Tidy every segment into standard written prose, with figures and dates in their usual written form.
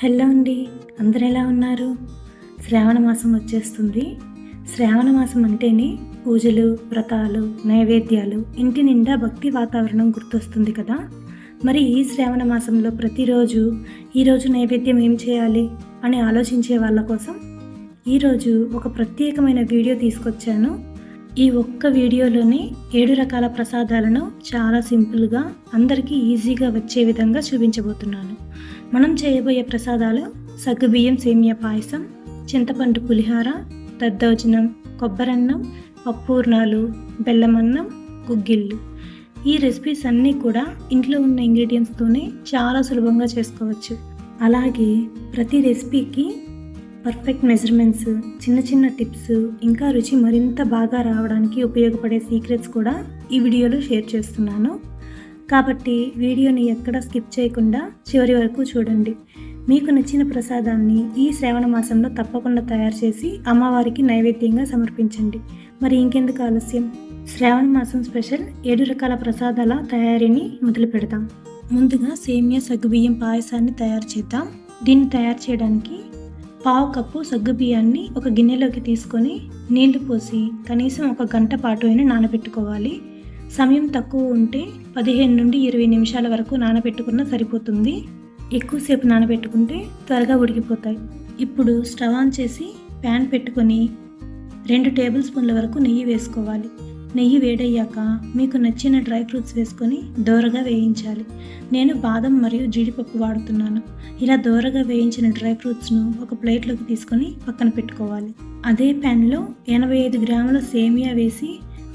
Hello అండి, అందరు ఎలా ఉన్నారు? శ్రావణ మాసం వచ్చేస్తుంది. శ్రావణ మాసం అంటేనే పూజలు, వ్రతాలు, నైవేద్యాలు, ఇంటి నిండా భక్తి వాతావరణం గుర్తొస్తుంది కదా. మరి ఈ శ్రావణ మాసంలో ప్రతిరోజు ఈరోజు నైవేద్యం ఏం చేయాలి అని ఆలోచించే వాళ్ళ కోసం ఈరోజు ఒక ప్రత్యేకమైన వీడియో తీసుకొచ్చాను. ఈ ఒక్క వీడియోలోనే 7 రకాల ప్రసాదాలను చాలా సింపుల్గా అందరికీ ఈజీగా వచ్చే విధంగా చూపించబోతున్నాను. మనం చేయబోయే ప్రసాదాలు సగ్గుబియ్యం సేమియా పాయసం, చింతపండు పులిహార, దద్దోజనం, కొబ్బరన్నం, పప్పూర్ణాలు, బెల్లమన్నం, గుగ్గిళ్ళు. ఈ రెసిపీస్ అన్నీ కూడా ఇంట్లో ఉన్న ఇంగ్రీడియంట్స్తోనే చాలా సులభంగా చేసుకోవచ్చు. అలాగే ప్రతి రెసిపీకి పర్ఫెక్ట్ మెజర్మెంట్స్, చిన్న చిన్న టిప్స్, ఇంకా రుచి మరింత బాగా రావడానికి ఉపయోగపడే సీక్రెట్స్ కూడా ఈ వీడియోలో షేర్ చేస్తున్నాను. కాబట్టి వీడియోని ఎక్కడ స్కిప్ చేయకుండా చివరి వరకు చూడండి. మీకు నచ్చిన ప్రసాదాన్ని ఈ శ్రావణ మాసంలో తప్పకుండా తయారు చేసి అమ్మవారికి నైవేద్యంగా సమర్పించండి. మరి ఇంకెందుకు ఆలస్యం, శ్రావణ మాసం స్పెషల్ 7 రకాల ప్రసాదాల తయారీని మొదలు పెడదాం. ముందుగా సేమియా సగ్గుబియ్యం పాయసాన్ని తయారు చేద్దాం. దీన్ని తయారు చేయడానికి 1/2 కప్పు సగ్గుబియ్యాన్ని ఒక గిన్నెలోకి తీసుకొని నీళ్లు పోసి కనీసం 1 గంట పాటు అయినా నానబెట్టుకోవాలి. సమయం తక్కువ ఉంటే 15 నుండి 20 నిమిషాల వరకు నానబెట్టుకున్నా సరిపోతుంది. ఎక్కువసేపు నానబెట్టుకుంటే త్వరగా ఉడికిపోతాయి. ఇప్పుడు స్టవ్ ఆన్ చేసి ప్యాన్ పెట్టుకొని 2 టేబుల్ స్పూన్ల వరకు నెయ్యి వేసుకోవాలి. నెయ్యి వేడయ్యాక మీకు నచ్చిన డ్రై ఫ్రూట్స్ వేసుకొని దోరగా వేయించాలి. నేను బాదం మరియు జీడిపప్పు వాడుతున్నాను. ఇలా దోరగా వేయించిన డ్రై ఫ్రూట్స్ను ఒక ప్లేట్లోకి తీసుకొని పక్కన పెట్టుకోవాలి. అదే ప్యాన్లో 85 గ్రాముల సేమియా వేసి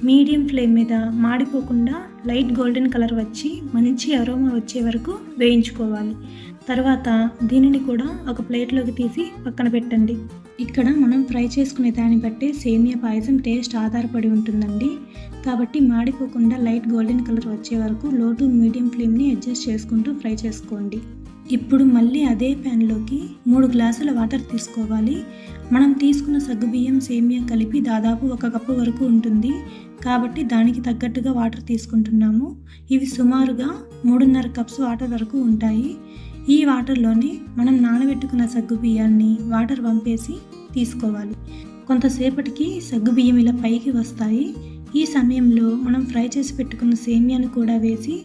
మీడియం ఫ్లేమ్ మీద మాడిపోకుండా లైట్ గోల్డెన్ కలర్ వచ్చి మంచి అరోమా వచ్చే వరకు వేయించుకోవాలి. తర్వాత దీనిని కూడా ఒక ప్లేట్లోకి తీసి పక్కన పెట్టండి. ఇక్కడ మనం ఫ్రై చేసుకునే దాన్ని బట్టే సేమియా పాయసం టేస్ట్ ఆధారపడి ఉంటుందండి. కాబట్టి మాడిపోకుండా లైట్ గోల్డెన్ కలర్ వచ్చే వరకు లో టు మీడియం ఫ్లేమ్ని అడ్జస్ట్ చేసుకుంటూ ఫ్రై చేసుకోండి. ఇప్పుడు మళ్ళీ అదే ప్యాన్లోకి 3 గ్లాసుల వాటర్ తీసుకోవాలి. మనం తీసుకున్న సగ్గుబియ్యం సేమియా కలిపి దాదాపు 1 కప్పు వరకు ఉంటుంది. కాబట్టి దానికి తగ్గట్టుగా వాటర్ తీసుకుంటున్నాము. ఇవి సుమారుగా 3.5 కప్స్ వాటర్ వరకు ఉంటాయి. ఈ వాటర్లోనే మనం నానబెట్టుకున్న సగ్గుబియ్యాన్ని వాటర్ వంపేసి తీసుకోవాలి. కొంతసేపటికి సగ్గుబియ్యం ఇలా పైకి వస్తాయి. ఈ సమయంలో మనం ఫ్రై చేసి పెట్టుకున్న సేమియాను కూడా వేసి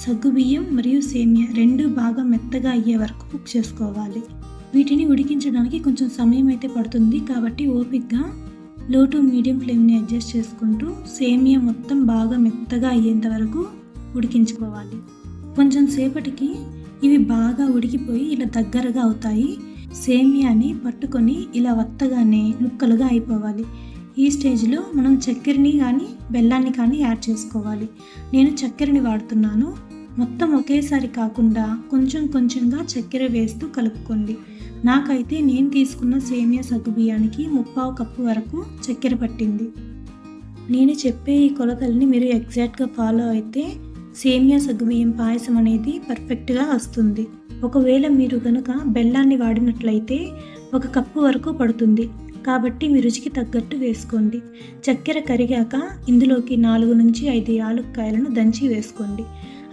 సగ్గుబియ్యం మరియు సేమియా 2 బాగా మెత్తగా అయ్యే వరకు కుక్ చేసుకోవాలి. వీటిని ఉడికించడానికి కొంచెం సమయం అయితే పడుతుంది. కాబట్టి ఓపిక్గా లో టు మీడియం ఫ్లేమ్ని అడ్జస్ట్ చేసుకుంటూ సేమియా మొత్తం బాగా మెత్తగా అయ్యేంత వరకు ఉడికించుకోవాలి. కొంచెం సేపటికి ఇవి బాగా ఉడికిపోయి ఇలా దగ్గరగా అవుతాయి. సేమియాని పట్టుకొని ఇలా వత్తగానే ముక్కలుగా అయిపోవాలి. ఈ స్టేజ్లో మనం చక్కెరని కానీ బెల్లాన్ని కానీ యాడ్ చేసుకోవాలి. నేను చక్కెరని వాడుతున్నాను. మొత్తం ఒకేసారి కాకుండా కొంచెం కొంచెంగా చక్కెర వేస్తూ కలుపుకోండి. నాకైతే నేను తీసుకున్న సేమియా సగ్గుబియ్యానికి 3/4 కప్పు వరకు చక్కెర పట్టింది. నేను చెప్పే ఈ కొలతల్ని మీరు ఎగ్జాక్ట్గా ఫాలో అయితే సేమియా సగ్గుబియ్యం పాయసం అనేది పర్ఫెక్ట్గా వస్తుంది. ఒకవేళ మీరు కనుక బెల్లాన్ని వాడినట్లయితే 1 కప్పు వరకు పడుతుంది. కాబట్టి మీ రుచికి తగ్గట్టు వేసుకోండి. చక్కెర కరిగాక ఇందులోకి 4 నుంచి 5 యాలక్కాయలను దంచి వేసుకోండి.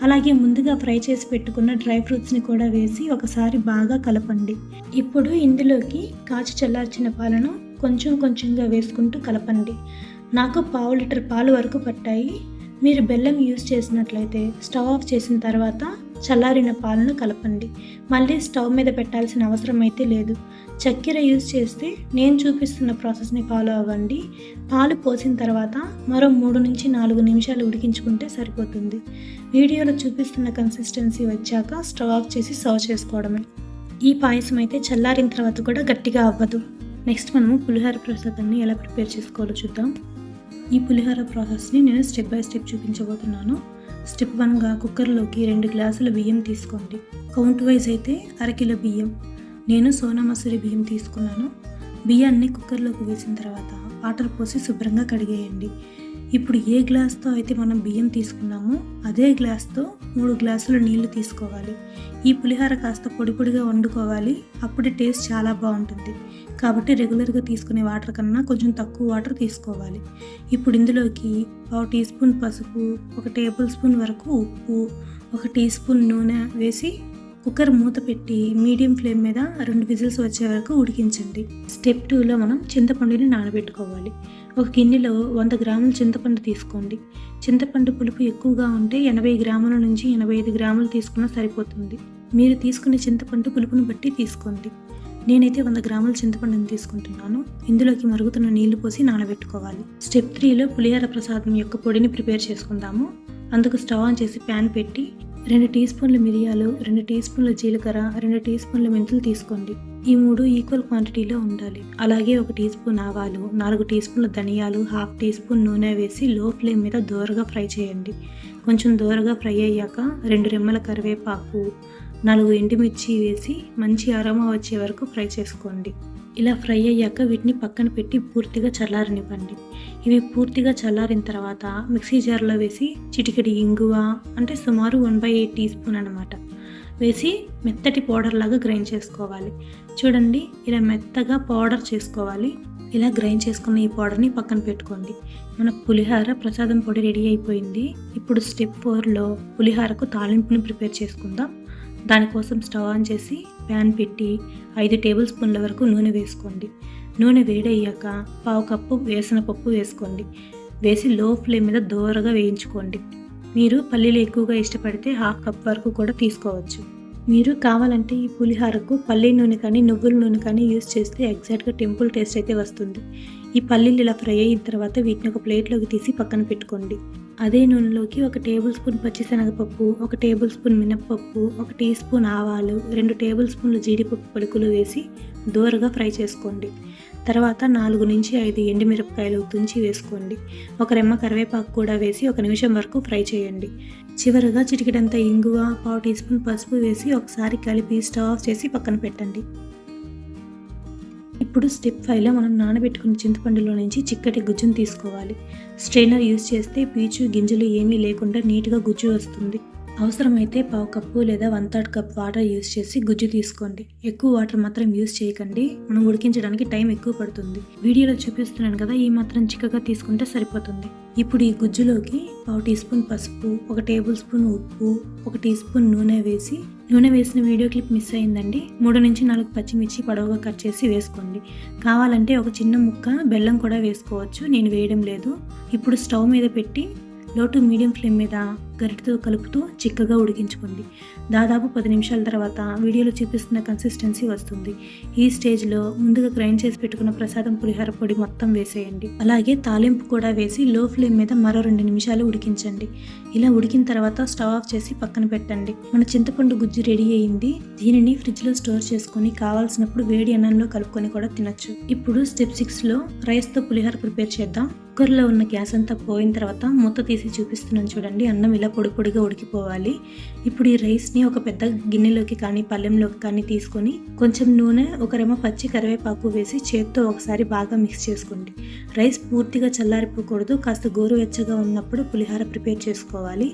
అలాగే ముందుగా ఫ్రై చేసి పెట్టుకున్న డ్రై ఫ్రూట్స్ని కూడా వేసి ఒకసారి బాగా కలపండి. ఇప్పుడు ఇందులోకి కాచి చల్లార్చిన పాలను కొంచెం కొంచెంగా వేసుకుంటూ కలపండి. నాకు 1/2 లీటర్ పాలు వరకు పట్టాయి. మీరు బెల్లం యూజ్ చేసినట్లయితే స్టవ్ ఆఫ్ చేసిన తర్వాత చల్లారిన పాలను కలపండి. మళ్ళీ స్టవ్ మీద పెట్టాల్సిన అవసరం అయితే లేదు. చక్కెర యూజ్ చేస్తే నేను చూపిస్తున్న ప్రాసెస్ని ఫాలో అవ్వండి. పాలు పోసిన తర్వాత మరో 3 నుంచి 4 నిమిషాలు ఉడికించుకుంటే సరిపోతుంది. వీడియోలో చూపిస్తున్న కన్సిస్టెన్సీ వచ్చాక స్టవ్ ఆఫ్ చేసి సర్వ్ చేసుకోవడమే. ఈ పాయసం అయితే చల్లారిన తర్వాత కూడా గట్టిగా అవ్వదు. నెక్స్ట్ మనము పులిహోర ప్రసాదాన్ని ఎలా ప్రిపేర్ చేసుకోవాలో చూద్దాం. ఈ పులిహోర ప్రాసెస్ని నేను స్టెప్ బై స్టెప్ చూపించబోతున్నాను. స్టెప్ 1గా కుక్కర్లోకి 2 గ్లాసుల బియ్యం తీసుకోండి. కౌంట్ వైజ్ అయితే 1/2 కిలో బియ్యం. నేను సోనా మసూరి బియ్యం తీసుకున్నాను. బియ్యాన్ని కుక్కర్లోకి వేసిన తర్వాత వాటర్ పోసి శుభ్రంగా కడిగేయండి. ఇప్పుడు ఏ గ్లాస్తో అయితే మనం బియ్యం తీసుకున్నామో అదే గ్లాస్తో 3 గ్లాసులు నీళ్లు తీసుకోవాలి. ఈ పులిహోర కాస్త పొడి పొడిగా వండుకోవాలి. అప్పుడే టేస్ట్ చాలా బాగుంటుంది. కాబట్టి రెగ్యులర్గా తీసుకునే వాటర్ కన్నా కొంచెం తక్కువ వాటర్ తీసుకోవాలి. ఇప్పుడు ఇందులోకి 1/2 టీ స్పూన్ పసుపు, 1 టేబుల్ స్పూన్ వరకు ఉప్పు, 1 టీ స్పూన్ నూనె వేసి కుక్కర్ మూత పెట్టి మీడియం ఫ్లేమ్ మీద 2 విజిల్స్ వచ్చే వరకు ఉడికించండి. స్టెప్ 2లో మనం చింతపండుని నానబెట్టుకోవాలి. ఒక గిన్నెలో 100 గ్రాముల చింతపండు తీసుకోండి. చింతపండు పులుపు ఎక్కువగా ఉంటే 80 గ్రాముల నుంచి 85 గ్రాములు తీసుకున్నా సరిపోతుంది. మీరు తీసుకునే చింతపండు పులుపుని బట్టి తీసుకోండి. నేనైతే 100 గ్రాముల చింతపండుని తీసుకుంటున్నాను. ఇందులోకి మరుగుతున్న నీళ్లు పోసి నానబెట్టుకోవాలి. స్టెప్ 3లో పులిహార ప్రసాదం యొక్క పొడిని ప్రిపేర్ చేసుకుందాము. అందుకు స్టవ్ ఆన్ చేసి ప్యాన్ పెట్టి 2 టీ స్పూన్ల మిరియాలు, 2 టీ స్పూన్ల జీలకర్ర, 2 టీ స్పూన్ల మెంతులు తీసుకోండి. ఈ 3 ఈక్వల్ క్వాంటిటీలో ఉండాలి. అలాగే 1 టీ స్పూన్ ఆవాలు, 4 టీ స్పూన్ల ధనియాలు, 1/2 టీ స్పూన్ నూనె వేసి లో ఫ్లేమ్ మీద దోరగా ఫ్రై చేయండి. కొంచెం దోరగా ఫ్రై అయ్యాక 2 రెమ్మల కరివేపాకు, 4 ఎండుమిర్చి వేసి మంచి అరోమా వచ్చే వరకు ఫ్రై చేసుకోండి. ఇలా ఫ్రై అయ్యాక వీటిని పక్కన పెట్టి పూర్తిగా చల్లారనివ్వండి. ఇవి పూర్తిగా చల్లారిన తర్వాత మిక్సీ జార్లో వేసి చిటికెడి ఇంగువ, అంటే సుమారు 1/8 టీ స్పూన్ అన్నమాట, వేసి మెత్తటి పౌడర్ లాగా గ్రైండ్ చేసుకోవాలి. చూడండి, ఇలా మెత్తగా పౌడర్ చేసుకోవాలి. ఇలా గ్రైండ్ చేసుకున్న ఈ పౌడర్ని పక్కన పెట్టుకోండి. మన పులిహార ప్రసాదం పొడి రెడీ అయిపోయింది. ఇప్పుడు స్టెప్ 4లో పులిహారకు తాలింపుని ప్రిపేర్ చేసుకుందాం. దానికోసం స్టవ్ ఆన్ చేసి ప్యాన్ పెట్టి 5 టేబుల్ స్పూన్ల వరకు నూనె వేసుకోండి. నూనె వేడయ్యాక 1/2 కప్పు వేరుశనగపప్పు వేసుకోండి. వేసి లో ఫ్లేమ్ మీద దోరగా వేయించుకోండి. మీరు పల్లీలు ఎక్కువగా ఇష్టపడితే 1/2 కప్ వరకు కూడా తీసుకోవచ్చు. మీరు కావాలంటే ఈ పులిహారకు పల్లీ నూనె కానీ నువ్వుల నూనె కానీ యూస్ చేస్తే ఎగ్జాక్ట్గా టెంపుల్ టేస్ట్ అయితే వస్తుంది. ఈ పల్లీలు ఇలా ఫ్రై అయిన తర్వాత వీటిని ఒక ప్లేట్లోకి తీసి పక్కన పెట్టుకోండి. అదే నూనెలోకి 1 టేబుల్ స్పూన్ పచ్చిశనగపప్పు, 1 టేబుల్ స్పూన్ మినప్పప్పు, 1 టీ స్పూన్ ఆవాలు, 2 టేబుల్ స్పూన్లు జీడిపప్పు పలుకులు వేసి దోరగా ఫ్రై చేసుకోండి. తర్వాత 4 నుంచి 5 ఎండుమిరపకాయలు తుంచి వేసుకోండి. 1 రెమ్మ కరివేపాకు కూడా వేసి 1 నిమిషం వరకు ఫ్రై చేయండి. చివరగా చిటికెడంత ఇంగువ, 1/2 టీ స్పూన్ పసుపు వేసి ఒకసారి కలిపి స్టవ్ ఆఫ్ చేసి పక్కన పెట్టండి. ఇప్పుడు స్టెప్ 5లో మనం నానబెట్టుకున్న చింతపండులో నుంచి చిక్కటి గుజ్జును తీసుకోవాలి. స్ట్రైనర్ యూజ్ చేస్తే పీచు గింజలు ఏమీ లేకుండా నీట్గా గుజ్జు వస్తుంది. అవసరమైతే 1/2 కప్పు లేదా 1/3 కప్ వాటర్ యూజ్ చేసి గుజ్జు తీసుకోండి. ఎక్కువ వాటర్ మాత్రం యూజ్ చేయకండి, మనం ఉడికించడానికి టైం ఎక్కువ పడుతుంది. వీడియోలో చూపిస్తున్నాను కదా, ఈ మాత్రం చిక్కగా తీసుకుంటే సరిపోతుంది. ఇప్పుడు ఈ గుజ్జులోకి 1/2 టీ స్పూన్ పసుపు, 1 టేబుల్ స్పూన్ ఉప్పు, 1 టీ స్పూన్ నూనె వేసి, నూనె వేసిన వీడియో క్లిప్ మిస్ అయిందండి, 3 నుంచి 4 పచ్చిమిర్చి పొడవుగా కట్ చేసి వేసుకోండి. కావాలంటే ఒక చిన్న ముక్క బెల్లం కూడా వేసుకోవచ్చు, నేను వేయడం లేదు. ఇప్పుడు స్టవ్ మీద పెట్టి లో టు మీడియం ఫ్లేమ్ మీద గరిటెతో కలుపుతూ చిక్కగా ఉడికించుకోండి. దాదాపు 10 నిమిషాల తర్వాత వీడియోలో చూపిస్తున్న కన్సిస్టెన్సీ వస్తుంది. ఈ స్టేజ్లో ముందుగా గ్రైండ్ చేసి పెట్టుకున్న ప్రసాదం పులిహార పొడి మొత్తం వేసేయండి. అలాగే తాలింపు కూడా వేసి లో ఫ్లేమ్ మీద మరో 2 నిమిషాలు ఉడికించండి. ఇలా ఉడికిన తర్వాత స్టవ్ ఆఫ్ చేసి పక్కన పెట్టండి. మన చింతపండు గుజ్జు రెడీ అయ్యింది. దీనిని ఫ్రిడ్జ్లో స్టోర్ చేసుకొని కావాల్సినప్పుడు వేడి అన్నంలో కలుపుకొని కూడా తినొచ్చు. ఇప్పుడు స్టెప్ 6లో రైస్తో పులిహార ప్రిపేర్ చేద్దాం. కుక్కర్లో ఉన్న గ్యాస్ అంతా పోయిన తర్వాత మూత తీసి చూపిస్తున్నాను చూడండి. అన్నం ఇలా పొడి పొడిగా ఉడికిపోవాలి. ఇప్పుడు ఈ రైస్ని ఒక పెద్ద గిన్నెలోకి కానీ పళ్ళెంలోకి కానీ తీసుకొని కొంచెం నూనె, 1 రెమ్మ పచ్చి కరివేపాకు వేసి చేత్తో ఒకసారి బాగా మిక్స్ చేసుకోండి. రైస్ పూర్తిగా చల్లారిపోకూడదు, కాస్త గోరువెచ్చగా ఉన్నప్పుడు పులిహార ప్రిపేర్ చేసుకోవాలి.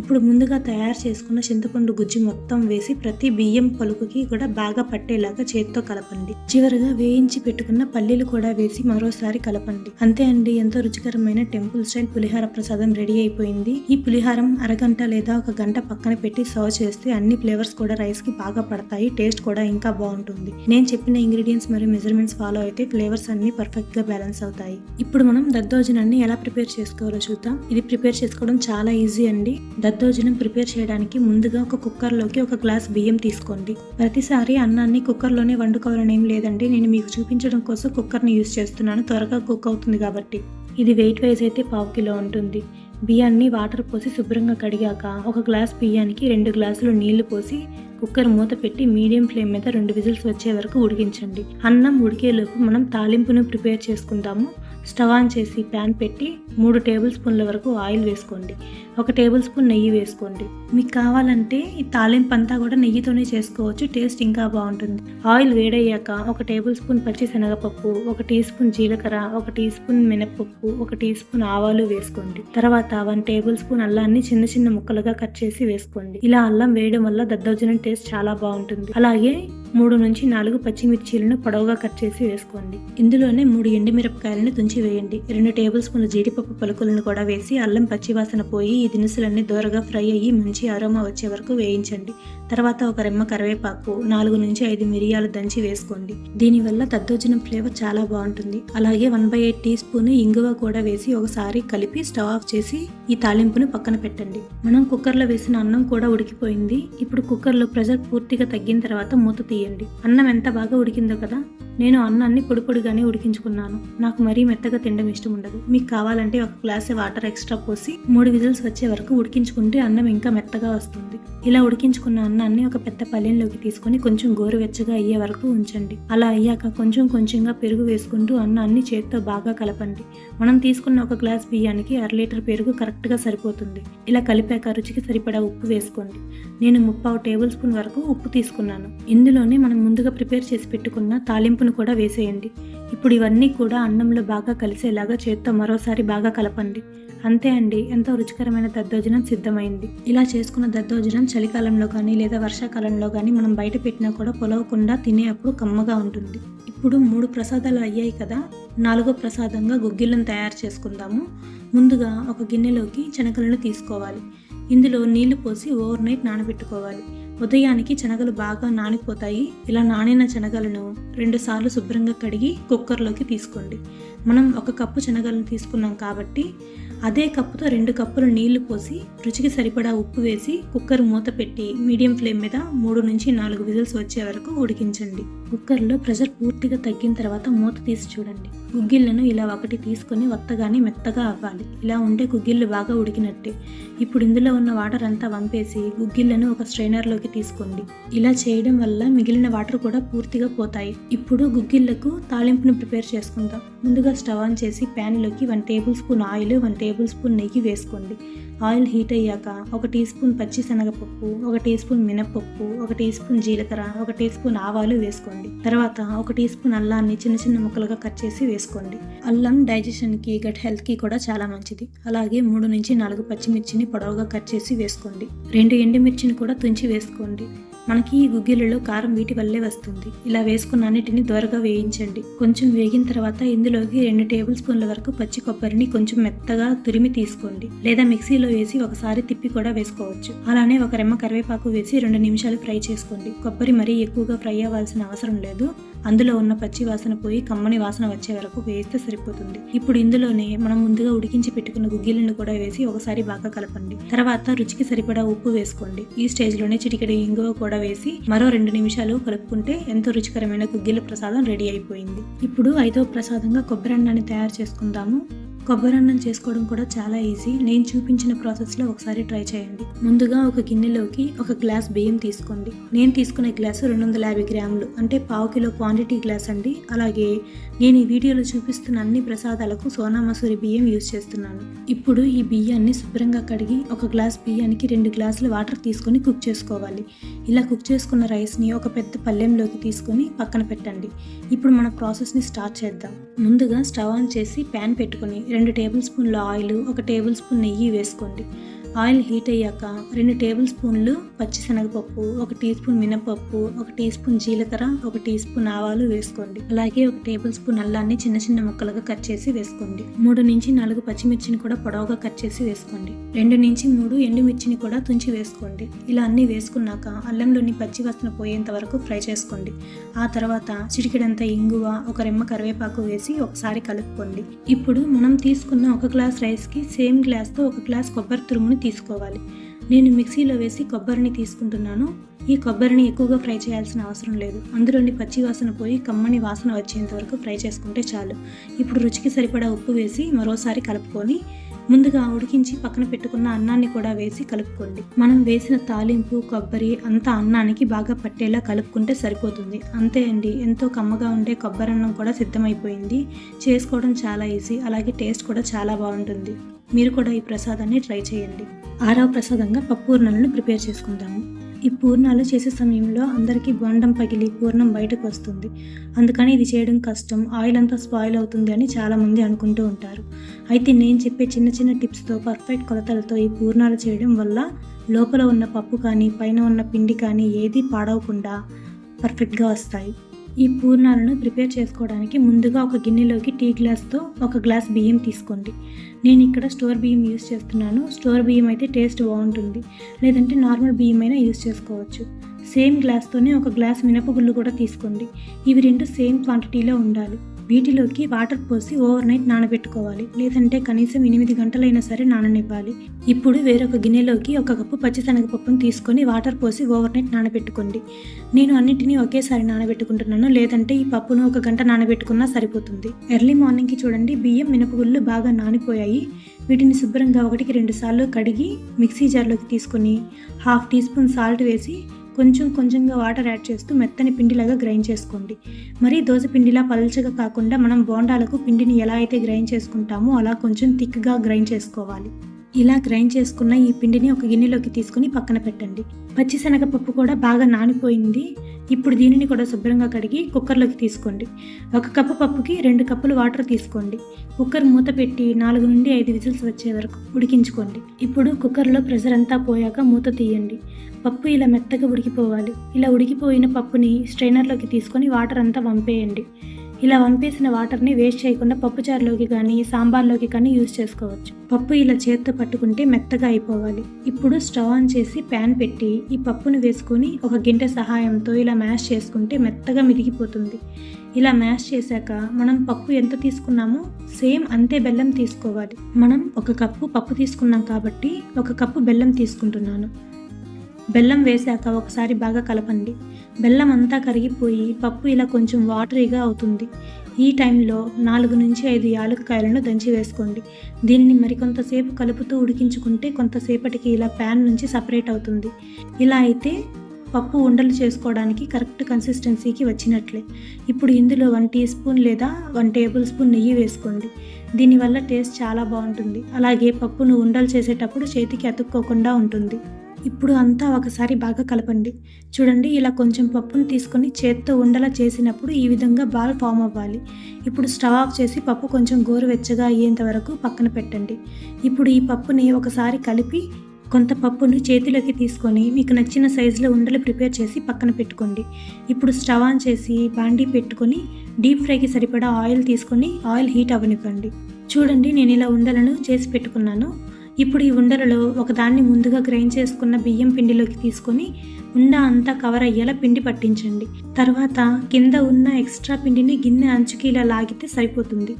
ఇప్పుడు ముందుగా తయారు చేసుకున్న చింతపండు గుజ్జు మొత్తం వేసి ప్రతి బియ్యం పలుకుకి కూడా బాగా పట్టేలాగా చేత్తో కలపండి. చివరగా వేయించి పెట్టుకున్న పల్లీలు కూడా వేసి మరోసారి కలపండి. అంతే అండి, ఎంతో రుచికరమైన టెంపుల్ స్టైల్ పులిహార ప్రసాదం రెడీ అయిపోయింది. ఈ పులిహారం అరగంట లేదా 1 గంట పక్కన పెట్టి సర్వ్ చేస్తే అన్ని ఫ్లేవర్స్ కూడా రైస్ కి బాగా పడతాయి, టేస్ట్ కూడా ఇంకా బాగుంటుంది. నేను చెప్పిన ఇంగ్రీడియంట్స్ మరియు మెజర్మెంట్స్ ఫాలో అయితే ఫ్లేవర్స్ అన్ని పర్ఫెక్ట్ గా బ్యాలెన్స్ అవుతాయి. ఇప్పుడు మనం దద్దోజనాన్ని ఎలా ప్రిపేర్ చేసుకోవాలో చూద్దాం. ఇది ప్రిపేర్ చేసుకోవడం చాలా ఈజీ అండి. దద్దోజనం ప్రిపేర్ చేయడానికి ముందుగా ఒక కుక్కర్లోకి 1 గ్లాస్ బియ్యం తీసుకోండి. ప్రతిసారి అన్నాన్ని కుక్కర్లోనే వండుకోవాలని ఏం లేదండి, నేను మీకు చూపించడం కోసం కుక్కర్ని యూజ్ చేస్తున్నాను, త్వరగా కుక్ అవుతుంది కాబట్టి. ఇది వెయిట్ వైజ్ అయితే 1/2 కిలో ఉంటుంది. బియ్యాన్ని వాటర్ పోసి శుభ్రంగా కడిగాక 1 గ్లాస్ బియ్యానికి 2 గ్లాసులు నీళ్లు పోసి కుక్కర్ మూత పెట్టి మీడియం ఫ్లేమ్ మీద 2 విజిల్స్ వచ్చే వరకు ఉడికించండి. అన్నం ఉడికేలోపు మనం తాలింపును ప్రిపేర్ చేసుకుందాము. స్టవ్ ఆన్ చేసి ప్యాన్ పెట్టి 3 టేబుల్ స్పూన్ల వరకు ఆయిల్ వేసుకోండి. 1 టేబుల్ స్పూన్ నెయ్యి వేసుకోండి. మీకు కావాలంటే ఈ తాలింపు అంతా కూడా నెయ్యితోనే చేసుకోవచ్చు, టేస్ట్ ఇంకా బాగుంటుంది. ఆయిల్ వేడయ్యాక 1 టేబుల్ స్పూన్ పచ్చి శనగపప్పు, 1 టీ స్పూన్ జీలకర్ర, 1 టీ స్పూన్ మినప్పప్పు, 1 టీ స్పూన్ ఆవాలు వేసుకోండి. తర్వాత 1 టేబుల్ స్పూన్ అల్లాన్ని చిన్న చిన్న ముక్కలుగా కట్ చేసి వేసుకోండి. ఇలా అల్లం వేయడం వల్ల దద్దోజనం టేస్ట్ చాలా బాగుంటుంది. అలాగే 3 నుంచి 4 పచ్చిమిర్చీలను పొడవుగా కట్ చేసి వేసుకోండి. ఇందులోనే 3 ఎండుమిరపకాయలను తుంచి వేయండి. 2 టేబుల్ స్పూన్ల జీడిపప్పు పలుకులను కూడా వేసి అల్లం పచ్చివాసన పోయి ఈ దినుసులన్నీ దోరగా ఫ్రై అయ్యి మంచి అరోమా వచ్చే వరకు వేయించండి. తర్వాత ఒక రెమ్మ కరివేపాకు, 4 నుంచి 5 మిరియాలు దంచి వేసుకోండి. దీనివల్ల దద్దోజనం ఫ్లేవర్ చాలా బాగుంటుంది. అలాగే 1/8 టీ స్పూన్ ఇంగువ కూడా వేసి ఒకసారి కలిపి స్టవ్ ఆఫ్ చేసి ఈ తాలింపును పక్కన పెట్టండి. మనం కుక్కర్లో వేసిన అన్నం కూడా ఉడికిపోయింది. ఇప్పుడు కుక్కర్లో ప్రెషర్ పూర్తిగా తగ్గిన తర్వాత మూత తీయండి. అన్నం ఎంత బాగా ఉడికిందో కదా. నేను అన్నాన్ని పొడి పొడిగానే ఉడికించుకున్నాను. నాకు మరీ మెత్తగా తినడం ఇష్టం ఉండదు. మీకు కావాలంటే ఒక గ్లాస్ వాటర్ ఎక్స్ట్రా పోసి 3 విజిల్స్ వచ్చే వరకు ఉడికించుకుంటే అన్నం ఇంకా మెత్తగా వస్తుంది. ఇలా ఉడికించుకున్న అన్నాన్ని ఒక పెద్ద పళ్ళెంలోకి తీసుకొని కొంచెం గోరువెచ్చగా అయ్యే వరకు ఉంచండి. అలా అయ్యాక కొంచెం కొంచెంగా పెరుగు వేసుకుంటూ అన్నాన్ని చేతితో బాగా కలపండి. మనం తీసుకున్న ఒక గ్లాస్ బియ్యానికి 1/2 లీటర్ పెరుగు కరెక్ట్గా సరిపోతుంది. ఇలా కలిపాక రుచికి సరిపడా ఉప్పు వేసుకోండి. నేను 3/4 టేబుల్ స్పూన్ వరకు ఉప్పు తీసుకున్నాను. ఇందులోనే మనం ముందుగా ప్రిపేర్ చేసి పెట్టుకున్న తాలింపును కూడా వేసేయండి. ఇప్పుడు ఇవన్నీ కూడా అన్నంలో బాగా కలిసేలాగా చేత్తో మరోసారి బాగా కలపండి. అంతే అండి, ఎంతో రుచికరమైన దద్దోజనం సిద్ధమైంది. ఇలా చేసుకున్న దద్దోజనం చలికాలంలో కానీ లేదా వర్షాకాలంలో కానీ మనం బయట పెట్టినా కూడా పొలవకుండా తినేటప్పుడు కమ్మగా ఉంటుంది. ఇప్పుడు 3 ప్రసాదాలు అయ్యాయి కదా. 4వ ప్రసాదంగా గుగ్గిళ్ళను తయారు చేసుకుందాము. ముందుగా ఒక గిన్నెలోకి శనగలను తీసుకోవాలి. ఇందులో నీళ్లు పోసి ఓవర్ నైట్ నానబెట్టుకోవాలి. ఉదయానికి శనగలు బాగా నానిపోతాయి. ఇలా నానిన శనగలను 2 సార్లు శుభ్రంగా కడిగి కుక్కర్లోకి తీసుకోండి. మనం 1 కప్పు శనగలను తీసుకున్నాం కాబట్టి అదే కప్పుతో 2 కప్పులు నీళ్లు పోసి రుచికి సరిపడా ఉప్పు వేసి కుక్కర్ మూత పెట్టి మీడియం ఫ్లేమ్ మీద 3 నుంచి 4 విజిల్స్ వచ్చే వరకు ఉడికించండి. కుక్కర్లో ప్రెషర్ పూర్తిగా తగ్గిన తర్వాత మూత తీసి చూడండి. గుగ్గిళ్ళను ఇలా ఒకటి తీసుకొని వత్తగానే మెత్తగా అవ్వాలి. ఇలా ఉంటే గుగ్గిళ్ళు బాగా ఉడికినట్టే. ఇప్పుడు ఇందులో ఉన్న వాటర్ అంతా వంపేసి గుగ్గిళ్ళను ఒక స్ట్రైనర్లోకి తీసుకోండి. ఇలా చేయడం వల్ల మిగిలిన వాటర్ కూడా పూర్తిగా పోతాయి. ఇప్పుడు గుగ్గిళ్ళకు తాలింపును ప్రిపేర్ చేసుకుందాం. ముందుగా స్టవ్ ఆన్ చేసి ప్యాన్లోకి 1 table spoon oil, 1 table spoon నెయ్యి వేసుకోండి. ఆయిల్ హీట్ అయ్యాక 1 టీ స్పూన్ పచ్చి శనగపప్పు, 1 టీ స్పూన్ మినప్పప్పు, 1 టీ స్పూన్ జీలకర్ర, 1 టీ స్పూన్ ఆవాలు వేసుకోండి. తర్వాత 1 టీ స్పూన్ అల్లాన్ని చిన్న చిన్న ముక్కలుగా కట్ చేసి వేసుకోండి. అల్లం డైజెషన్కి, గట్ హెల్త్కి కూడా చాలా మంచిది. అలాగే 3 నుంచి 4 పచ్చిమిర్చిని పొడవుగా కట్ చేసి వేసుకోండి. 2 ఎండుమిర్చిని కూడా తుంచి వేసుకోండి. మనకి ఈ గుగ్గిళ్ళలో కారం వీటి వల్లే వస్తుంది. ఇలా వేసుకున్న అన్నిటిని దోరగా వేయించండి. కొంచెం వేగిన తర్వాత ఇందులోకి 2 టేబుల్ స్పూన్ల వరకు పచ్చి కొబ్బరిని కొంచెం మెత్తగా తురిమి తీసుకోండి. లేదా మిక్సీలో వేసి ఒకసారి తిప్పి కూడా వేసుకోవచ్చు. అలానే 1 రెమ్మ కరివేపాకు వేసి 2 నిమిషాలు ఫ్రై చేసుకోండి. కొబ్బరి మరీ ఎక్కువగా ఫ్రై అవ్వాల్సిన అవసరం లేదు. అందులో ఉన్న పచ్చి వాసన పోయి కమ్మని వాసన వచ్చే వరకు వేస్తే సరిపోతుంది. ఇప్పుడు ఇందులోనే మనం ముందుగా ఉడికించి పెట్టుకున్న గుగ్గిళ్ళను కూడా వేసి ఒకసారి బాగా కలపండి. తర్వాత రుచికి సరిపడా ఉప్పు వేసుకోండి. ఈ స్టేజ్ లోనే చిటికెడు ఇంగువ కూడా వేసి మరో 2 నిమిషాలు కలుపుకుంటే ఎంతో రుచికరమైన గుగ్గిళ్ళ ప్రసాదం రెడీ అయిపోయింది. ఇప్పుడు 5వ ప్రసాదంగా కొబ్బరి అన్నాన్ని తయారు చేసుకుందాము. కొబ్బరి అన్నం చేసుకోవడం కూడా చాలా ఈజీ. నేను చూపించిన ప్రాసెస్లో ఒకసారి ట్రై చేయండి. ముందుగా ఒక గిన్నెలోకి 1 గ్లాస్ బియ్యం తీసుకోండి. నేను తీసుకునే గ్లాసు 250 గ్రాములు, అంటే 1/2 కిలో క్వాంటిటీ గ్లాస్ అండి. అలాగే నేను ఈ వీడియోలో చూపిస్తున్న అన్ని ప్రసాదాలకు సోనా మసూరి బియ్యం యూజ్ చేస్తున్నాను. ఇప్పుడు ఈ బియ్యాన్ని శుభ్రంగా కడిగి 1 గ్లాస్ బియ్యానికి 2 గ్లాసుల వాటర్ తీసుకొని కుక్ చేసుకోవాలి. ఇలా కుక్ చేసుకున్న రైస్ని ఒక పెద్ద పళ్ళెంలోకి తీసుకొని పక్కన పెట్టండి. ఇప్పుడు మన ప్రాసెస్ని స్టార్ట్ చేద్దాం. ముందుగా స్టవ్ ఆన్ చేసి ప్యాన్ పెట్టుకొని 2 టేబుల్ స్పూన్ల ఆయిల్, 1 టేబుల్ స్పూన్ నెయ్యి వేసుకోండి. ఆయిల్ హీట్ అయ్యాక 2 టేబుల్ స్పూన్లు పచ్చిశనగపప్పు, 1 టీ స్పూన్ మినపప్పు, 1 టీ స్పూన్ జీలకర్ర, 1 టీ స్పూన్ ఆవాలు వేసుకోండి. అలాగే 1 టేబుల్ స్పూన్ అల్లాన్ని చిన్న చిన్న ముక్కలుగా కట్ చేసి వేసుకోండి. 3 నుంచి 4 పచ్చిమిర్చిని కూడా పొడవుగా కట్ చేసి వేసుకోండి. 2 నుంచి 3 ఎండుమిర్చిని కూడా తుంచి వేసుకోండి. ఇలా అన్ని వేసుకున్నాక అల్లంలోని పచ్చి వాసన పోయేంత వరకు ఫ్రై చేసుకోండి. ఆ తర్వాత చిటికెడంత ఇంగువ, 1 రెమ్మ కరివేపాకు వేసి ఒకసారి కలుపుకోండి. ఇప్పుడు మనం తీసుకున్న 1 గ్లాస్ రైస్కి సేమ్ గ్లాస్తో 1 గ్లాస్ కొబ్బరి తురుముని తీసుకోవాలి. నేను మిక్సీలో వేసి కొబ్బరిని తీసుకుంటున్నాను. ఈ కొబ్బరిని ఎక్కువగా ఫ్రై చేయాల్సిన అవసరం లేదు. అందులోని పచ్చి వాసన పోయి కమ్మని వాసన వచ్చేంత వరకు ఫ్రై చేసుకుంటే చాలు. ఇప్పుడు రుచికి సరిపడా ఉప్పు వేసి మరోసారి కలుపుకొని ముందుగా ఉడికించి పక్కన పెట్టుకున్న అన్నాన్ని కూడా వేసి కలుపుకోండి. మనం వేసిన తాలింపు, కొబ్బరి అంతా అన్నానికి బాగా పట్టేలా కలుపుకుంటే సరిపోతుంది. అంతే అండి, ఎంతో కమ్మగా ఉండే కొబ్బరి అన్నం కూడా సిద్ధమైపోయింది. చేసుకోవడం చాలా ఈజీ, అలాగే టేస్ట్ కూడా చాలా బాగుంటుంది. మీరు కూడా ఈ ప్రసాదాన్ని ట్రై చేయండి. 6వ ప్రసాదంగా పప్పూర్ణాలను ప్రిపేర్ చేసుకుందాము. ఈ పూర్ణాలు చేసే సమయంలో అందరికీ బొండం పగిలి పూర్ణం బయటకు వస్తుంది. అందుకని ఇది చేయడం కష్టం, ఆయిల్ అంతా స్పాయిల్ అవుతుంది అని చాలామంది అనుకుంటూ ఉంటారు. అయితే నేను చెప్పే చిన్న చిన్న టిప్స్తో, పర్ఫెక్ట్ కొలతలతో ఈ పూర్ణాలు చేయడం వల్ల లోపల ఉన్న పప్పు కానీ పైన ఉన్న పిండి కానీ ఏది పాడవకుండా పర్ఫెక్ట్గా వస్తాయి. ఈ పూర్ణాలను ప్రిపేర్ చేసుకోవడానికి ముందుగా ఒక గిన్నెలోకి టీ గ్లాస్తో ఒక గ్లాస్ బియ్యం తీసుకోండి. నేను ఇక్కడ స్టోర్ బియ్యం యూస్ చేస్తున్నాను. స్టోర్ బియ్యం అయితే టేస్ట్ బాగుంటుంది, లేదంటే నార్మల్ బియ్యం అయినా యూస్ చేసుకోవచ్చు. సేమ్ గ్లాస్తోనే ఒక గ్లాస్ మినపగుళ్ళు కూడా తీసుకోండి. ఇవి రెండు సేమ్ క్వాంటిటీలో ఉండాలి. వీటిలోకి వాటర్ పోసి ఓవర్ నైట్ నానబెట్టుకోవాలి, లేదంటే కనీసం 8 గంటలైనా సరే నాననివ్వాలి. ఇప్పుడు వేరొక గిన్నెలోకి 1 కప్పు పచ్చిశనగపప్పును తీసుకొని వాటర్ పోసి ఓవర్ నైట్ నానబెట్టుకోండి. నేను అన్నింటినీ ఒకేసారి నానబెట్టుకుంటున్నాను, లేదంటే ఈ పప్పును 1 గంట నానబెట్టుకున్నా సరిపోతుంది. ఎర్లీ మార్నింగ్కి చూడండి, బియ్యం మినపగుళ్ళు బాగా నానిపోయాయి. వీటిని శుభ్రంగా 1కి 2 సార్లు కడిగి మిక్సీ జార్లోకి తీసుకొని 1/2 టీ స్పూన్ సాల్ట్ వేసి కొంచెంగా వాటర్ యాడ్ చేస్తూ మెత్తని పిండిలాగా గ్రైండ్ చేసుకోండి. మరి దోశ పిండిలా పల్చగా కాకుండా మనం బోండాలకు పిండిని ఎలా అయితే గ్రైండ్ చేసుకుంటామో అలా కొంచెం థిక్గా గ్రైండ్ చేసుకోవాలి. ఇలా గ్రైండ్ చేసుకున్న ఈ పిండిని ఒక గిన్నెలోకి తీసుకుని పక్కన పెట్టండి. పచ్చిశనగపప్పు కూడా బాగా నానిపోయింది. ఇప్పుడు దీనిని కూడా శుభ్రంగా కడిగి కుక్కర్లోకి తీసుకోండి. 1 కప్పు పప్పుకి 2 కప్పులు వాటర్ తీసుకోండి. కుక్కర్ మూత పెట్టి 4 నుండి 5 విజిల్స్ వచ్చే వరకు ఉడికించుకోండి. ఇప్పుడు కుక్కర్లో ప్రెషర్ అంతా పోయాక మూత తీయండి. పప్పు ఇలా మెత్తగా ఉడికిపోవాలి. ఇలా ఉడికిపోయిన పప్పుని స్ట్రైనర్లోకి తీసుకొని వాటర్ అంతా వంపేయండి. ఇలా వంపేసిన వాటర్ని వేస్ట్ చేయకుండా పప్పుచారులోకి కానీ సాంబార్లోకి కానీ యూజ్ చేసుకోవచ్చు. పప్పు ఇలా చేత్తో పట్టుకుంటే మెత్తగా అయిపోవాలి. ఇప్పుడు స్టవ్ ఆన్ చేసి ప్యాన్ పెట్టి ఈ పప్పును వేసుకొని ఒక గింటె సహాయంతో ఇలా మ్యాష్ చేసుకుంటే మెత్తగా మిదిగిపోతుంది. ఇలా మ్యాష్ చేశాక మనం పప్పు ఎంత తీసుకున్నామో సేమ్ అంతే బెల్లం తీసుకోవాలి. మనం 1 కప్పు పప్పు తీసుకున్నాం కాబట్టి 1 కప్పు బెల్లం తీసుకుంటున్నాను. బెల్లం వేశాక ఒకసారి బాగా కలపండి. బెల్లం అంతా కరిగిపోయి పప్పు ఇలా కొంచెం వాటరీగా అవుతుంది. ఈ టైంలో 4 నుంచి 5 యాలక్కాయలను దంచి వేసుకోండి. దీనిని మరికొంతసేపు కలుపుతూ ఉడికించుకుంటే కొంతసేపటికి ఇలా ప్యాన్ నుంచి సపరేట్ అవుతుంది. ఇలా అయితే పప్పు ఉండలు చేసుకోవడానికి కరెక్ట్ కన్సిస్టెన్సీకి వచ్చినట్లే. ఇప్పుడు ఇందులో 1 టీ స్పూన్ లేదా 1 టేబుల్ స్పూన్ నెయ్యి వేసుకోండి. దీనివల్ల టేస్ట్ చాలా బాగుంటుంది. అలాగే పప్పును ఉండలు చేసేటప్పుడు చేతికి అతుక్కోకుండా ఉంటుంది. ఇప్పుడు అంతా ఒకసారి బాగా కలపండి. చూడండి, ఇలా కొంచెం పప్పును తీసుకొని చేత్తో ఉండలా చేసినప్పుడు ఈ విధంగా బాల్ ఫామ్ అవ్వాలి. ఇప్పుడు స్టవ్ ఆఫ్ చేసి పప్పు కొంచెం గోరువెచ్చగా అయ్యేంత వరకు పక్కన పెట్టండి. ఇప్పుడు ఈ పప్పుని ఒకసారి కలిపి కొంత పప్పును చేతిలోకి తీసుకొని మీకు నచ్చిన సైజులో ఉండలు ప్రిపేర్ చేసి పక్కన పెట్టుకోండి. ఇప్పుడు స్టవ్ ఆన్ చేసి బాండీ పెట్టుకొని డీప్ ఫ్రైకి సరిపడా ఆయిల్ తీసుకొని ఆయిల్ హీట్ అవ్వనివ్వండి. చూడండి, నేను ఇలా ఉండలను చేసి పెట్టుకున్నాను. ఇప్పుడు ఈ ఉండలలో ఒకదాన్ని ముందుగా గ్రైండ్ చేసుకున్న బియ్యం పిండిలోకి తీసుకొని ఉండ అంతా కవర్ అయ్యేలా పిండి పట్టించండి. తర్వాత కింద ఉన్న ఎక్స్ట్రా పిండిని గిన్నె అంచుకి ఇలా లాగితే సరిపోతుంది.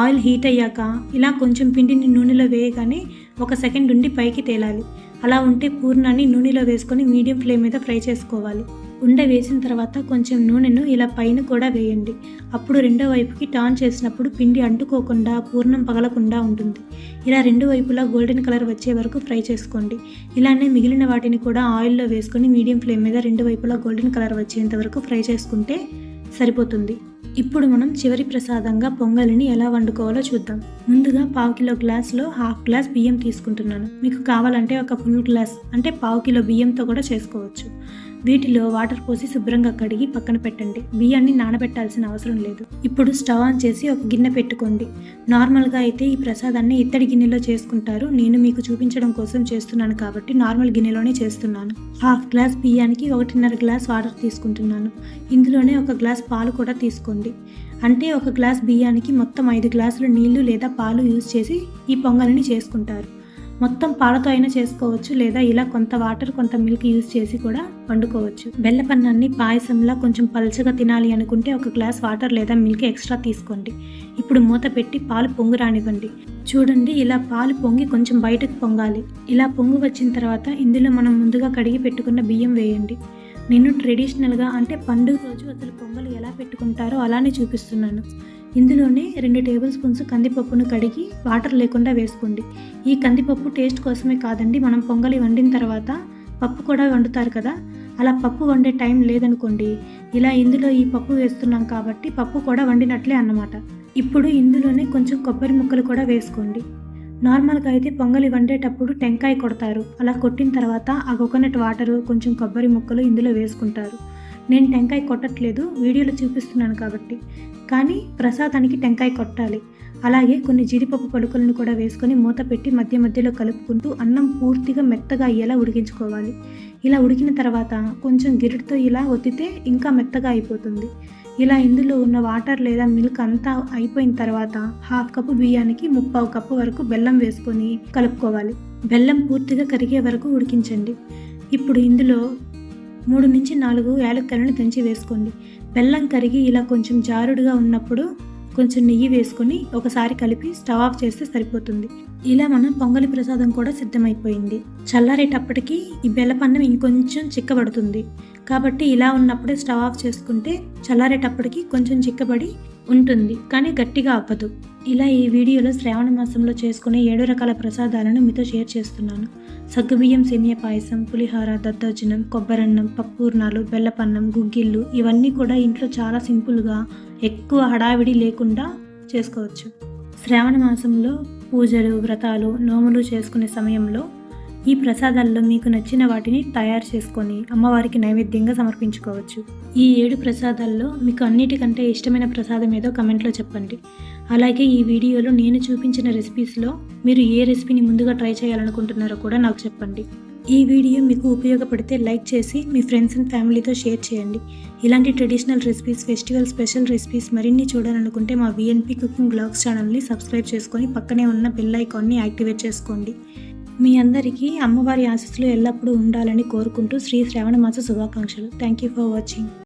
ఆయిల్ హీట్ అయ్యాక ఇలా కొంచెం పిండిని నూనెలో వేయగానే 1 సెకండ్ ఉండి పైకి తేలాలి. అలా ఉంటే పూర్ణాన్ని నూనెలో వేసుకొని మీడియం ఫ్లేమ్ మీద ఫ్రై చేసుకోవాలి. ఉండ వేసిన తర్వాత కొంచెం నూనెను ఇలా పైన కూడా వేయండి. అప్పుడు రెండో వైపుకి టర్న్ చేసినప్పుడు పిండి అంటుకోకుండా పూర్ణం పగలకుండా ఉంటుంది. ఇలా 2 వైపులా గోల్డెన్ కలర్ వచ్చే వరకు ఫ్రై చేసుకోండి. ఇలానే మిగిలిన వాటిని కూడా ఆయిల్లో వేసుకొని మీడియం ఫ్లేమ్ మీద 2 వైపులా గోల్డెన్ కలర్ వచ్చేంత వరకు ఫ్రై చేసుకుంటే సరిపోతుంది. ఇప్పుడు మనం చివరి ప్రసాదంగా పొంగలిని ఎలా వండుకోవాలో చూద్దాం. ముందుగా 1/4 కిలో గ్లాస్లో 1/2 గ్లాస్ బియ్యం తీసుకుంటున్నాను. మీకు కావాలంటే 1 ఫుల్ గ్లాస్ అంటే 1/4 కిలో బియ్యంతో కూడా చేసుకోవచ్చు. వీటిలో వాటర్ పోసి శుభ్రంగా కడిగి పక్కన పెట్టండి. బియ్యాన్ని నానబెట్టాల్సిన అవసరం లేదు. ఇప్పుడు స్టవ్ ఆన్ చేసి ఒక గిన్నె పెట్టుకోండి. నార్మల్గా అయితే ఈ ప్రసాదాన్ని ఇత్తడి గిన్నెలో చేసుకుంటారు. నేను మీకు చూపించడం కోసం చేస్తున్నాను కాబట్టి నార్మల్ గిన్నెలోనే చేస్తున్నాను. 1/2 గ్లాస్ బియ్యానికి 1.5 గ్లాస్ వాటర్ తీసుకుంటున్నాను. ఇందులోనే 1 గ్లాస్ పాలు కూడా తీసుకోండి. అంటే 1 గ్లాస్ బియ్యానికి మొత్తం 5 గ్లాసులు నీళ్లు లేదా పాలు యూజ్ చేసి ఈ పొంగలిని చేసుకుంటారు. మొత్తం పాలతో అయినా చేసుకోవచ్చు, లేదా ఇలా కొంత వాటర్ కొంత మిల్క్ యూజ్ చేసి కూడా వండుకోవచ్చు. బెల్లపన్నాన్ని పాయసంలా కొంచెం పల్చగా తినాలి అనుకుంటే 1 గ్లాస్ వాటర్ లేదా మిల్క్ ఎక్స్ట్రా తీసుకోండి. ఇప్పుడు మూత పెట్టి పాలు పొంగు రానివ్వండి. చూడండి, ఇలా పాలు పొంగి కొంచెం బయటకు పొంగాలి. ఇలా పొంగు వచ్చిన తర్వాత ఇందులో మనం ముందుగా కడిగి పెట్టుకున్న బియ్యం వేయండి. నేను ట్రెడిషనల్గా అంటే పండుగ రోజు అసలు పొంగలు ఎలా పెట్టుకుంటారో అలానే చూపిస్తున్నాను. ఇందులోనే 2 టేబుల్ స్పూన్స్ కందిపప్పును కడిగి వాటర్ లేకుండా వేసుకోండి. ఈ కందిపప్పు టేస్ట్ కోసమే కాదండి, మనం పొంగలి వండిన తర్వాత పప్పు కూడా వండుతారు కదా, అలా పప్పు వండే టైం లేదనుకోండి, ఇలా ఇందులో ఈ పప్పు వేస్తున్నాం కాబట్టి పప్పు కూడా వండినట్లే అన్నమాట. ఇప్పుడు ఇందులోనే కొంచెం కొబ్బరి ముక్కలు కూడా వేసుకోండి. నార్మల్గా అయితే పొంగలి వండేటప్పుడు టెంకాయ కొడతారు. అలా కొట్టిన తర్వాత ఆ కోకోనట్ వాటరు కొంచెం కొబ్బరి ముక్కలు ఇందులో వేసుకుంటారు. నేను టెంకాయ కొట్టట్లేదు, వీడియోలో చూపిస్తున్నాను కాబట్టి. కానీ ప్రసాదానికి టెంకాయ కొట్టాలి. అలాగే కొన్ని జీడిపప్పు పలుకులను కూడా వేసుకొని మూత పెట్టి మధ్య మధ్యలో కలుపుకుంటూ అన్నం పూర్తిగా మెత్తగా అయ్యేలా ఉడికించుకోవాలి. ఇలా ఉడికిన తర్వాత కొంచెం గిరిటితో ఇలా ఒత్తితే ఇంకా మెత్తగా అయిపోతుంది. ఇలా ఇందులో ఉన్న వాటర్ లేదా మిల్క్ అంతా అయిపోయిన తర్వాత 1/2 కప్పు బియ్యానికి 3/4 కప్పు వరకు బెల్లం వేసుకొని కలుపుకోవాలి. బెల్లం పూర్తిగా కరిగే వరకు ఉడికించండి. ఇప్పుడు ఇందులో 3 నుంచి 4 యాలక్కాయలను దంచి వేసుకోండి. బెల్లం కరిగి ఇలా కొంచెం జారుడుగా ఉన్నప్పుడు కొంచెం నెయ్యి వేసుకొని ఒకసారి కలిపి స్టవ్ ఆఫ్ చేస్తే సరిపోతుంది. ఇలా మన పొంగలి ప్రసాదం కూడా సిద్ధమైపోయింది. చల్లారేటప్పటికి ఈ బెల్లపన్నం ఇంకొంచెం చిక్కబడుతుంది. కాబట్టి ఇలా ఉన్నప్పుడే స్టవ్ ఆఫ్ చేసుకుంటే చల్లారేటప్పటికి కొంచెం చిక్కబడి ఉంటుంది, కానీ గట్టిగా అవ్వదు. ఇలా ఈ వీడియోలో శ్రావణ మాసంలో చేసుకునే 7 రకాల ప్రసాదాలను మీతో షేర్ చేస్తున్నాను. సగ్గుబియ్యం సేమియా పాయసం, పులిహార, దద్దోజనం, కొబ్బరన్నం, పప్పూర్ణాలు, బెల్లపన్నం, గుగ్గిళ్ళు ఇవన్నీ కూడా ఇంట్లో చాలా సింపుల్గా ఎక్కువ హడావిడి లేకుండా చేసుకోవచ్చు. శ్రావణ మాసంలో పూజలు, వ్రతాలు, నోములు చేసుకునే సమయంలో ఈ ప్రసాదాల్లో మీకు నచ్చిన వాటిని తయారు చేసుకొని అమ్మవారికి నైవేద్యంగా సమర్పించుకోవచ్చు. ఈ 7 ప్రసాదాల్లో మీకు అన్నిటికంటే ఇష్టమైన ప్రసాదం ఏదో కమెంట్లో చెప్పండి. అలాగే ఈ వీడియోలో నేను చూపించిన రెసిపీస్లో మీరు ఏ రెసిపీని ముందుగా ట్రై చేయాలనుకుంటున్నారో కూడా నాకు చెప్పండి. ఈ వీడియో మీకు ఉపయోగపడితే లైక్ చేసి మీ ఫ్రెండ్స్ అండ్ ఫ్యామిలీతో షేర్ చేయండి. ఇలాంటి traditional recipes, festival special recipes మరిన్ని చూడాలనుకుంటే మా విఎన్పి కుకింగ్ బ్లాగ్స్ ఛానల్ని సబ్స్క్రైబ్ చేసుకొని పక్కనే ఉన్న బెల్ ఐకాన్ని యాక్టివేట్ చేసుకోండి. మీ అందరికీ అమ్మవారి ఆశీస్సులు ఎల్లప్పుడూ ఉండాలని కోరుకుంటూ శ్రీ శ్రావణ మాస శుభాకాంక్షలు. Thank you for watching.